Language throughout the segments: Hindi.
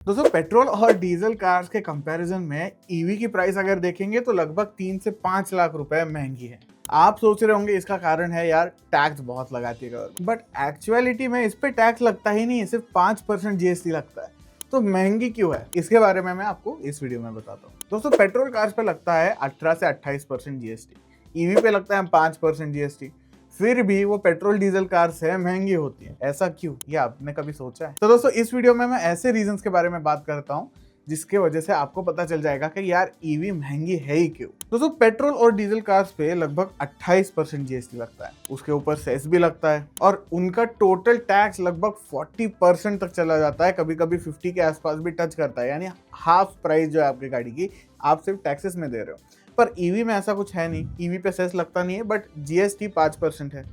दोस्तों पेट्रोल और डीजल कार्स के कंपैरिजन में ईवी की प्राइस अगर देखेंगे तो लगभग 3 से 5 लाख रुपए महंगी है। आप सोच रहे होंगे इसका कारण है यार टैक्स बहुत लगाती है गवर्नमेंट, बट एक्चुअलिटी में इस पे टैक्स लगता ही नहीं है, सिर्फ 5% जीएसटी लगता है। तो महंगी क्यों है, इसके बारे में मैं आपको इस वीडियो में बताता हूँ। दोस्तों पेट्रोल कार्स पे लगता है 18 से 28% जीएसटी, ईवी पे लगता है 5% जीएसटी। फिर भी वो पेट्रोल डीजल कार्स है महंगी होती है, ऐसा क्यों, ये आपने कभी सोचा है? तो दोस्तों इस वीडियो में मैं ऐसे रीजंस के बारे में बात करता हूँ जिसके वजह से आपको पता चल जाएगा कि यार ईवी महंगी है ही क्यों। दोस्तों पेट्रोल और डीजल कार्स पे लगभग 28% जीएसटी लगता है, उसके ऊपर सेस भी लगता है और उनका टोटल टैक्स लगभग 40% तक चला जाता है, कभी कभी 50 के आसपास भी टच करता है। यानी हाफ प्राइस जो है आपकी गाड़ी की आप सिर्फ टैक्सेस में दे रहे हो। पर ईवी में ऐसा कुछ है नहीं, ईवी पे सेस लगता नहीं है, बट जीएसटी 5% है,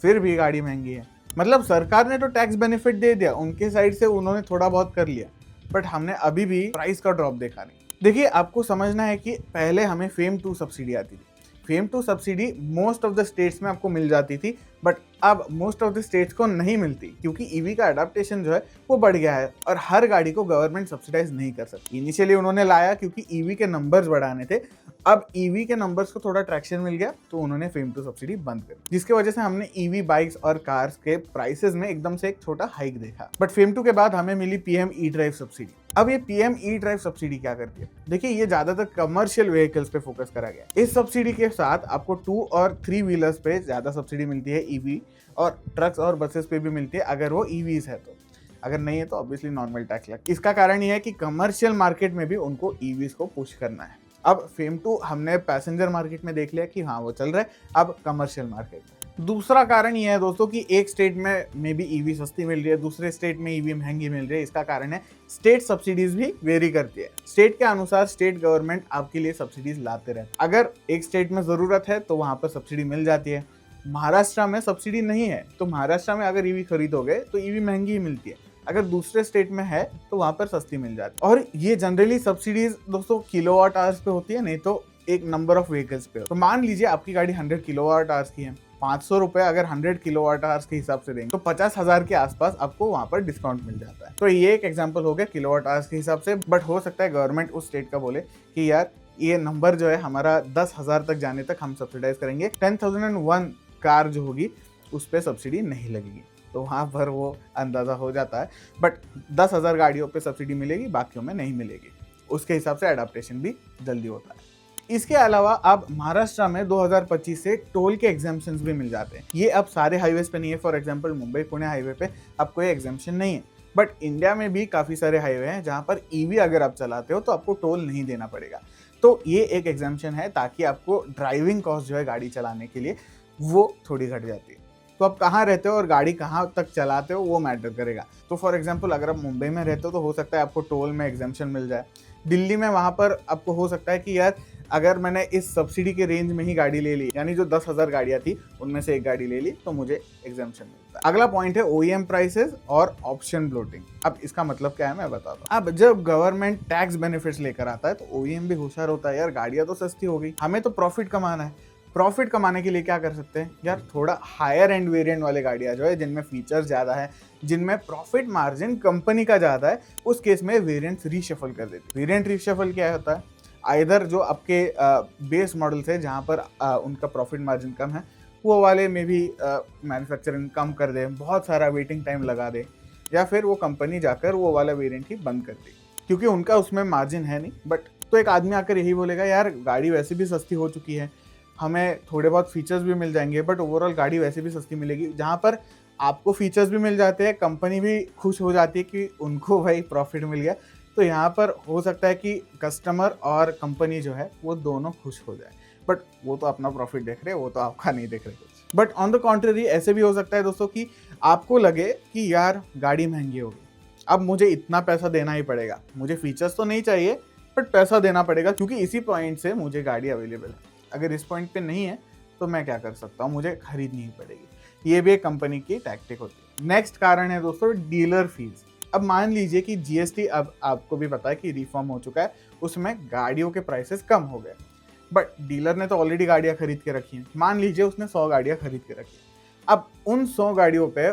फिर भी गाड़ी महंगी है। मतलब सरकार ने तो टैक्स बेनिफिट दे दिया, उनके साइड से उन्होंने थोड़ा बहुत कर लिया, बट हमने अभी भी प्राइस का ड्रॉप देखा नहीं। देखिए आपको समझना है कि पहले हमें फेम 2 सब्सिडी आती थी। Fame 2 subsidy most of the states में आपको मिल जाती थी, बट अब मोस्ट ऑफ द स्टेट्स को नहीं मिलती क्योंकि ईवी का अडेप्टेशन जो है वो बढ़ गया है और हर गाड़ी को गवर्नमेंट सब्सिडाइज नहीं कर सकती। इनिशियली उन्होंने लाया क्योंकि ईवी के नंबर्स बढ़ाने थे, अब ईवी के नंबर्स को थोड़ा ट्रैक्शन मिल गया तो उन्होंने फेम 2 सब्सिडी बंद कर दी, जिसकी वजह से हमने ईवी बाइक्स और कार्स के प्राइसेस में एकदम से एक छोटा हाइक देखा। बट फेम 2 के बाद हमें मिली पीएम ई ड्राइव सब्सिडी। अब ये पीएम ई ड्राइव सब्सिडी क्या करती है? देखिए ये ज्यादातर कमर्शियल व्हीकल्स पे फोकस करा गया। इस सब्सिडी के साथ आपको 2 और 3 व्हीलर्स पे ज्यादा सब्सिडी मिलती है ईवी, और ट्रक्स और बसेस पे भी मिलती है अगर वो ईवीज है तो। अगर नहीं है तो ऑब्वियसली नॉर्मल टैक्स लग। इसका कारण ये है कि कमर्शियल मार्केट में भी उनको ईवीज को पुश करना है। अब फेम 2 हमने पैसेंजर मार्केट में देख लिया कि हाँ वो चल रहा है, अब कमर्शियल मार्केट में। दूसरा कारण ये है दोस्तों कि एक स्टेट में भी ईवी सस्ती मिल रही है, दूसरे स्टेट में ईवी महंगी मिल रही है। इसका कारण है स्टेट सब्सिडीज भी वेरी करती है। स्टेट के अनुसार स्टेट गवर्नमेंट आपके लिए सब्सिडीज लाते रहते हैं। अगर एक स्टेट में जरूरत है तो वहां पर सब्सिडी मिल जाती है। महाराष्ट्र में सब्सिडी नहीं है तो महाराष्ट्र में अगर ईवी खरीदोगे तो ईवी महंगी ही मिलती है, अगर दूसरे स्टेट में है तो वहां पर सस्ती मिल जाती है। और ये जनरली सब्सिडीज दोस्तों किलोवाट आवर्स पे होती है, नहीं तो एक नंबर ऑफ व्हीकल्स पे। तो मान लीजिए आपकी गाड़ी 100 किलोवाट आवर्स की है, 500 रुपए अगर 100 किलोवाट आवर्स के हिसाब से देंगे तो 50,000 के आसपास आपको वहां पर डिस्काउंट मिल जाता है। तो ये एक एग्जांपल हो गया किलोवाट आवर्स के हिसाब से। बट हो सकता है गवर्नमेंट उस स्टेट का बोले कि यार ये नंबर जो है हमारा 10,000 तक जाने तक हम सब्सिडाइज करेंगे, 10,001 कार जो होगी उस पर सब्सिडी नहीं लगेगी, तो वहाँ पर वो अंदाज़ा हो जाता है। बट 10,000 गाड़ियों पे सब्सिडी मिलेगी, बाकियों में नहीं मिलेगी। उसके हिसाब से अडेप्टेशन भी जल्दी होता है। इसके अलावा अब महाराष्ट्र में 2025 से टोल के एग्जाम्पशंस भी मिल जाते हैं। ये अब सारे हाईवेज पे नहीं है। For example Mumbai Pune highway पे अब कोई एग्जाम्पशन नहीं है, बट इंडिया में भी काफ़ी सारे हाईवे हैं जहाँ पर ईवी अगर आप चलाते हो तो आपको टोल नहीं देना पड़ेगा। तो ये एक एग्जाम्पशन है ताकि आपको ड्राइविंग कॉस्ट जो है गाड़ी चलाने के लिए वो थोड़ी घट जाती है। तो आप कहाँ रहते हो और गाड़ी कहाँ तक चलाते हो वो मैटर करेगा। तो फॉर एग्जांपल अगर आप मुंबई में रहते हो तो हो सकता है आपको टोल में एग्जाम्पशन मिल जाए। दिल्ली में वहाँ पर आपको हो सकता है कि यार अगर मैंने इस सब्सिडी के रेंज में ही गाड़ी ले ली, यानी जो 10,000 गाड़ियाँ थी उनमें से एक गाड़ी ले ली, तो मुझे एग्जाम्पशन मिलता है। अगला पॉइंट है ओईएम प्राइसेस और ऑप्शन ब्लोटिंग। अब इसका मतलब क्या है मैं बताता हूँ। अब जब गवर्नमेंट टैक्स बेनिफिट्स लेकर आता है तो ओईएम भी होशियार होता है, यार गाड़ियाँ तो सस्ती हो गई, हमें तो प्रॉफिट कमाना है। प्रॉफिट कमाने के लिए क्या कर सकते हैं यार, थोड़ा हायर एंड वेरिएंट वाले गाड़ियाँ जो है जिनमें फीचर्स ज़्यादा है, जिनमें प्रॉफिट मार्जिन कंपनी का ज़्यादा है, उस केस में वेरिएंट्स रीशफल कर देते। वेरिएंट रीशफल क्या होता है, आइदर जो आपके बेस मॉडल्स है जहाँ पर उनका प्रॉफिट मार्जिन कम है वो वाले में भी मैन्युफैक्चरिंग कम कर दे, बहुत सारा वेटिंग टाइम लगा दे, या फिर वो कंपनी जाकर वो वाला वेरिएंट ही बंद कर दे क्योंकि उनका उसमें मार्जिन है नहीं। बट तो एक आदमी आकर यही बोलेगा यार गाड़ी वैसे भी सस्ती हो चुकी है, हमें थोड़े बहुत फीचर्स भी मिल जाएंगे, बट ओवरऑल गाड़ी वैसे भी सस्ती मिलेगी। जहाँ पर आपको फीचर्स भी मिल जाते हैं, कंपनी भी खुश हो जाती है कि उनको भाई प्रॉफिट मिल गया, तो यहाँ पर हो सकता है कि कस्टमर और कंपनी जो है वो दोनों खुश हो जाए। बट वो तो अपना प्रॉफिट देख रहे हैं, वो तो आपका नहीं देख रहे कुछ। बट ऑन द कॉन्ट्ररी ऐसे भी हो सकता है दोस्तों कि आपको लगे कि यार गाड़ी महंगी होगी, अब मुझे इतना पैसा देना ही पड़ेगा, मुझे फीचर्स तो नहीं चाहिए बट पैसा देना पड़ेगा क्योंकि इसी पॉइंट से मुझे गाड़ी अवेलेबल है। अगर इस पॉइंट पे नहीं है तो मैं क्या कर सकता हूँ, मुझे खरीदनी ही पड़ेगी। ये भी एक कंपनी की टैक्टिक होती है। नेक्स्ट कारण है दोस्तों डीलर फीस। अब मान लीजिए कि जीएसटी अब आपको भी पता है कि रिफॉर्म हो चुका है, उसमें गाड़ियों के प्राइसेस कम हो गए, बट डीलर ने तो ऑलरेडी गाड़ियाँ खरीद के रखी हैं। मान लीजिए उसने 100 गाड़ियाँ खरीद के रखी, अब उन 100 गाड़ियों पे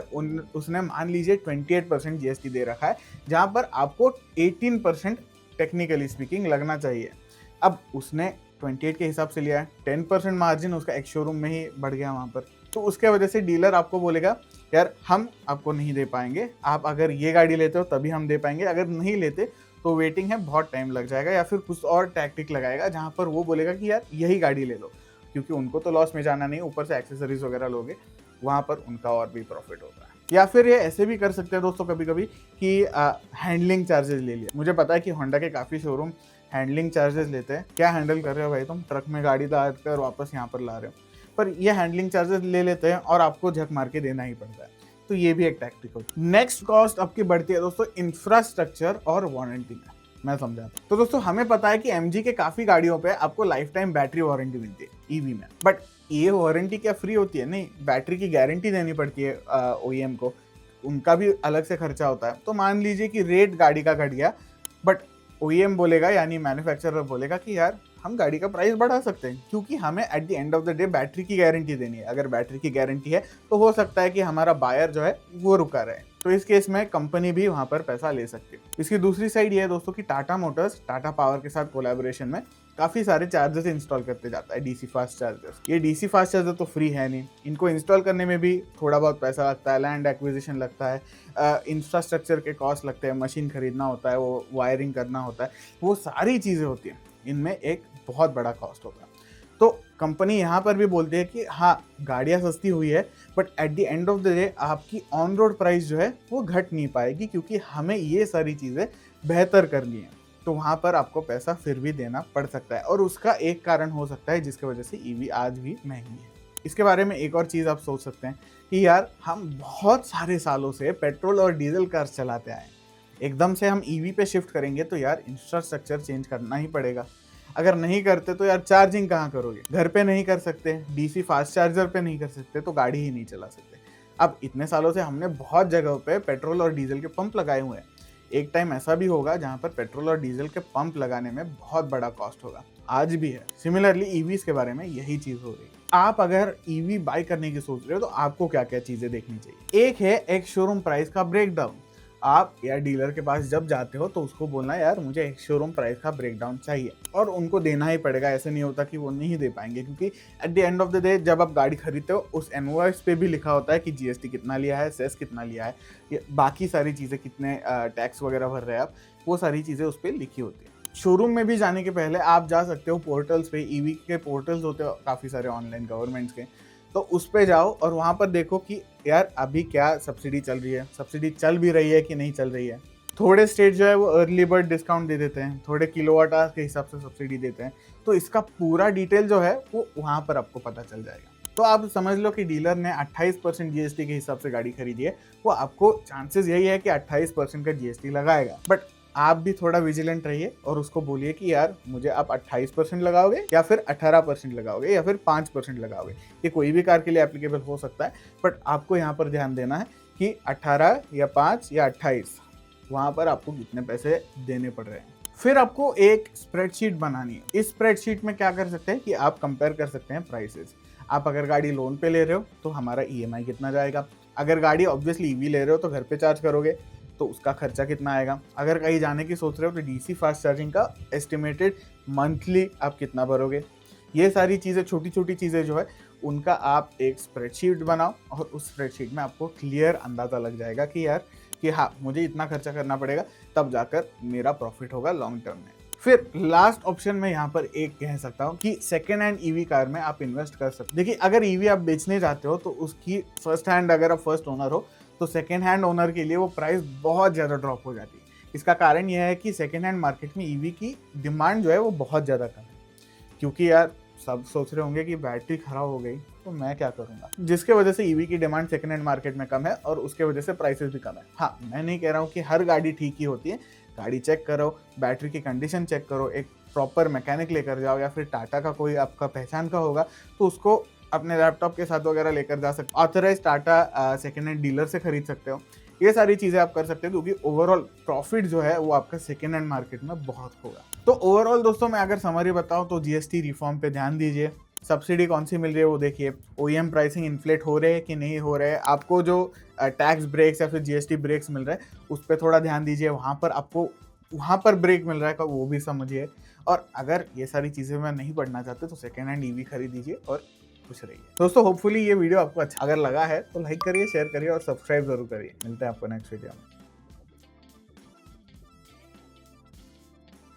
उसने मान लीजिए 28% जीएसटी दे रखा है, जहां पर आपको 18% टेक्निकली स्पीकिंग लगना चाहिए। अब उसने 28 के हिसाब से लिया है, 10% मार्जिन उसका एक शोरूम में ही बढ़ गया वहां पर, तो उसके वजह से डीलर आपको बोलेगा यार हम आपको नहीं दे पाएंगे, आप अगर ये गाड़ी लेते हो तभी हम दे पाएंगे, अगर नहीं लेते तो वेटिंग है, बहुत टाइम लग जाएगा, या फिर कुछ और टैक्टिक लगाएगा जहां पर वो बोलेगा कि यार यही गाड़ी ले लो, क्योंकि उनको तो लॉस में जाना नहीं, ऊपर से एक्सेसरीज वगैरह लोगे, वहां पर उनका और भी प्रॉफिट होता है। या फिर ये ऐसे भी कर सकते हैं दोस्तों कभी कभी कि हैंडलिंग चार्जेस ले लिए। मुझे पता है कि होंडा के काफ़ी शोरूम हैंडलिंग चार्जेस लेते हैं। क्या हैंडल कर रहे हो भाई तुम, ट्रक में गाड़ी लाद कर वापस यहाँ पर ला रहे हो, पर ये हैंडलिंग चार्जेस ले लेते हैं और आपको झक मार के देना ही पड़ता है। तो ये भी एक टैक्टिक होती है। नेक्स्ट कॉस्ट आपकी बढ़ती है दोस्तों इंफ्रास्ट्रक्चर और वारंटी में। मैं समझाता तो दोस्तों हमें पता है कि एमजी के काफी गाड़ियों पे आपको लाइफ टाइम बैटरी वारंटी मिलती है ईवी में, बट ये वारंटी क्या फ्री होती है? नहीं, बैटरी की गारंटी देनी पड़ती है ओईएम को, उनका भी अलग से खर्चा होता है। तो मान लीजिए कि रेट गाड़ी का घट गया, बट ओईएम बोलेगा यानी मैन्युफैक्चरर बोलेगा कि यार हम गाड़ी का प्राइस बढ़ा सकते हैं, क्योंकि हमें at the end of the day battery की गारंटी देनी है। अगर बैटरी की गारंटी है तो हो सकता है कि हमारा बायर जो है वो रुका रहे, तो इस केस में कंपनी भी वहां पर पैसा ले सकती है। इसकी दूसरी साइड ये है दोस्तों कि टाटा मोटर्स टाटा पावर के साथ कोलैबोरेशन में काफ़ी सारे चार्जर्स इंस्टॉल करते जाता है, डीसी फास्ट चार्जर्स। ये डीसी फास्ट चार्जर तो फ्री है नहीं, इनको इंस्टॉल करने में भी थोड़ा बहुत पैसा लगता है, लैंड एक्विजिशन लगता है, इंफ्रास्ट्रक्चर के कॉस्ट लगते हैं, मशीन खरीदना होता है, वो वायरिंग करना होता है, वो सारी चीज़ें होती हैं, इनमें एक बहुत बड़ा कॉस्ट होता है। तो कंपनी यहाँ पर भी बोलती है कि हाँ गाड़ियाँ सस्ती हुई है, but at the end of the day आपकी ऑन रोड प्राइस जो है वो घट नहीं पाएगी, क्योंकि हमें ये सारी चीज़ें बेहतर करनी है। तो वहाँ पर आपको पैसा फिर भी देना पड़ सकता है, और उसका एक कारण हो सकता है जिसकी वजह से ईवी आज भी महंगी है। इसके बारे में एक और चीज़ आप सोच सकते हैं कि यार हम बहुत सारे सालों से पेट्रोल और डीजल कार्स चलाते आए, एकदम से हम ईवी पे शिफ्ट करेंगे तो यार इंफ्रास्ट्रक्चर चेंज करना ही पड़ेगा। अगर नहीं करते तो यार चार्जिंग कहाँ करोगे, घर पे नहीं कर सकते, डीसी फास्ट चार्जर पे नहीं कर सकते, तो गाड़ी ही नहीं चला सकते। अब इतने सालों से हमने बहुत जगहों पे पेट्रोल और डीजल के पंप लगाए हुए हैं, एक टाइम ऐसा भी होगा जहाँ पर पेट्रोल और डीजल के पंप लगाने में बहुत बड़ा कॉस्ट होगा, आज भी है। सिमिलरली ईवीज के बारे में यही चीज़ हो रही है। आप अगर ईवी बाय करने की सोच रहे हो तो आपको क्या क्या चीज़ें देखनी चाहिए। एक है एक शोरूम प्राइस का ब्रेकडाउन। आप या डीलर के पास जब जाते हो तो उसको बोलना यार मुझे एक शोरूम प्राइस का ब्रेकडाउन चाहिए, और उनको देना ही पड़ेगा, ऐसे नहीं होता कि वो नहीं दे पाएंगे, क्योंकि at the end of the day जब आप गाड़ी खरीदते हो उस इनवॉइस पे भी लिखा होता है कि जीएसटी कितना लिया है, सेस कितना लिया है, ये बाकी सारी चीज़ें कितने टैक्स वगैरह भर रहे हैं आप, वो सारी चीज़ें उस पर लिखी होती है। शोरूम में भी जाने के पहले आप जा सकते हो पोर्टल्स पे, ईवी के पोर्टल्स होते हैं काफ़ी सारे ऑनलाइन गवर्नमेंट्स के, तो उस पे जाओ और वहाँ पर देखो कि यार अभी क्या सब्सिडी चल रही है, सब्सिडी चल भी रही है कि नहीं चल रही है। थोड़े स्टेट जो है वो अर्ली बर्ड डिस्काउंट दे देते हैं, थोड़े किलोवाट आवर के हिसाब से सब्सिडी देते हैं, तो इसका पूरा डिटेल जो है वो वहाँ पर आपको पता चल जाएगा। तो आप समझ लो कि डीलर ने 28% जीएसटी के हिसाब से गाड़ी खरीदी है, वो आपको चांसेस यही है कि 28% का जीएसटी लगाएगा, बट आप भी थोड़ा विजिलेंट रहिए और उसको बोलिए कि यार मुझे आप 28% लगाओगे या फिर 18% लगाओगे या फिर 5% लगाओगे। ये कोई भी कार के लिए एप्लीकेबल हो सकता है, बट आपको यहाँ पर ध्यान देना है कि 18 या 5 या 28 वहाँ पर आपको कितने पैसे देने पड़ रहे हैं। फिर आपको एक स्प्रेडशीट बनानी है। इस स्प्रेडशीट में क्या कर सकते हैं कि आप कंपेयर कर सकते हैं प्राइसेस। आप अगर गाड़ी लोन पे ले रहे हो तो हमारा ईएमआई कितना जाएगा, अगर गाड़ी ऑब्वियसली ईवी ले रहे हो तो घर पे चार्ज करोगे तो उसका खर्चा कितना आएगा, अगर कहीं जाने की सोच रहे हो तो डीसी फास्ट चार्जिंग का एस्टिमेटेड मंथली आप कितना भरोगे। ये सारी चीज़ें, छोटी छोटी चीज़ें जो है उनका आप एक स्प्रेडशीट बनाओ, और उस स्प्रेडशीट में आपको क्लियर अंदाज़ा लग जाएगा कि यार कि हाँ मुझे इतना खर्चा करना पड़ेगा, तब जाकर मेरा प्रॉफिट होगा लॉन्ग टर्म में। फिर लास्ट ऑप्शन में यहाँ पर एक कह सकता हूँ कि सेकेंड हैंड ईवी कार में आप इन्वेस्ट कर सकते हो। देखिए अगर ईवी आप बेचने जाते हो तो उसकी फर्स्ट हैंड, अगर आप फर्स्ट ओनर हो तो सेकेंड हैंड ओनर के लिए वो प्राइस बहुत ज़्यादा ड्रॉप हो जाती है। इसका कारण यह है कि सेकेंड हैंड मार्केट में ईवी की डिमांड जो है वो बहुत ज़्यादा कम है, क्योंकि यार सब सोच रहे होंगे कि बैटरी खराब हो गई तो मैं क्या करूँगा, जिसके वजह से ईवी की डिमांड सेकेंड हैंड मार्केट में कम है और उसके वजह से प्राइसेस भी कम है। हाँ मैं नहीं कह रहा हूँ कि हर गाड़ी ठीक ही होती है, गाड़ी चेक करो, बैटरी की कंडीशन चेक करो, एक प्रॉपर मैकेनिक लेकर जाओ, या फिर टाटा का कोई आपका पहचान का होगा तो उसको अपने लैपटॉप के साथ वगैरह लेकर जा सकते हो, authorise Tata second hand dealer से खरीद सकते हो। ये सारी चीज़ें आप कर सकते हो, क्योंकि ओवरऑल प्रॉफिट जो है वो आपका सेकेंड हैंड मार्केट में बहुत होगा। तो ओवरऑल दोस्तों मैं अगर समरी बताऊं तो जीएसटी रिफॉर्म पे ध्यान दीजिए, सब्सिडी कौन सी मिल रही है वो देखिए, OEM प्राइसिंग इन्फ्लेट हो रहे हैं कि नहीं हो रहे हैं, आपको जो टैक्स ब्रेक्स या फिर GST ब्रेक्स मिल रहा है उस पर थोड़ा ध्यान दीजिए, वहाँ पर आपको वहाँ पर ब्रेक मिल रहा है वो भी समझिए। और अगर ये सारी चीज़ें मैं नहीं पढ़ना चाहते तो सेकेंड हैंड ईवी खरीद दीजिए और खुश रहिए। दोस्तों होपफुली ये वीडियो आपको अच्छा अगर लगा है तो लाइक करिए, शेयर करिए और सब्सक्राइब जरूर करिए। मिलते हैं आपको नेक्स्ट वीडियो में।